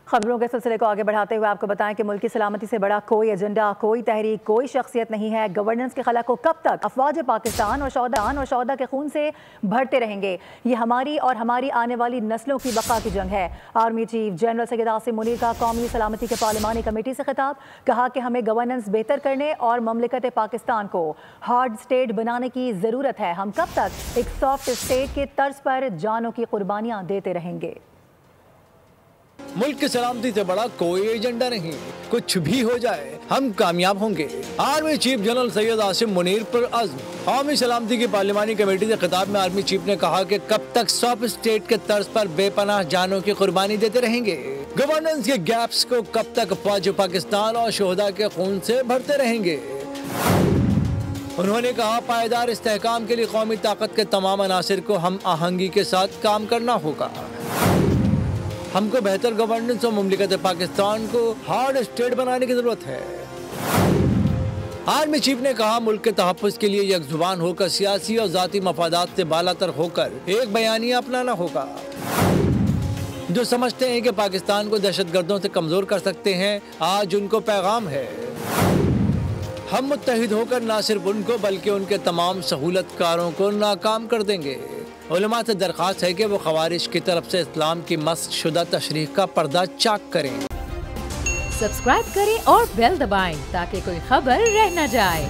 खबरों के सिलसिले को आगे बढ़ाते हुए आपको बताएं कि मुल्क की सलामती से बड़ा कोई एजेंडा, कोई तहरीक, कोई शख्सियत नहीं है। गवर्नेंस के खला को कब तक अफवाज पाकिस्तान और शौहदा के खून से भरते रहेंगे। ये हमारी और हमारी आने वाली नस्लों की बका की जंग है। Army chief general Syed Asim Munir का कौमी सलामती के पार्लिमानी कमेटी से खिताब, कहा कि हमें गवर्नेंस बेहतर करने और ममलिकत पाकिस्तान को हार्ड स्टेट बनाने की ज़रूरत है। हम कब तक एक सॉफ्ट स्टेट के तर्ज पर जानों की कुर्बानियाँ देते रहेंगे। मुल्क की सलामती से बड़ा कोई एजेंडा नहीं, कुछ भी हो जाए हम कामयाब होंगे। Army chief general Syed Asim Munir पर अज़्म। कौमी सलामती की पार्लिमानी कमेटी से खिताब में आर्मी चीफ ने कहा कि कब तक सॉफ्ट स्टेट के तर्ज पर बेपनाह जानों की कुर्बानी देते रहेंगे। गवर्नेंस के गैप्स को कब तक अफवाज पाकिस्तान और शोहदा के खून से भरते रहेंगे। उन्होंने कहा, पायदार इस्तेहकाम के लिए कौमी ताकत के तमाम अनासिर को हम आहंगी के साथ काम करना होगा। हमको बेहतर गवर्नेंस और मुमलिकत पाकिस्तान को हार्ड स्टेट बनाने की जरूरत है। आर्मी चीफ ने कहा, मुल्क के तहफ़्फ़ुज़ के लिए यकजुबान होकर सियासी और ज़ाती मफादात से बालातर होकर एक बयानिया अपनाना होगा। जो समझते हैं कि पाकिस्तान को दहशतगर्दों से कमज़ोर कर सकते हैं, आज उनको पैगाम है, हम मुत्तहिद होकर न सिर्फ उनको बल्कि उनके तमाम सहूलतकारों को नाकाम कर देंगे। उलमा से दरख्वास्त है कि वो खवारिज की तरफ से इस्लाम की मस्ख़ शुदा तशरीह का पर्दा चाक करें। सब्सक्राइब करें और बेल दबाएं ताकि कोई खबर रह न जाए।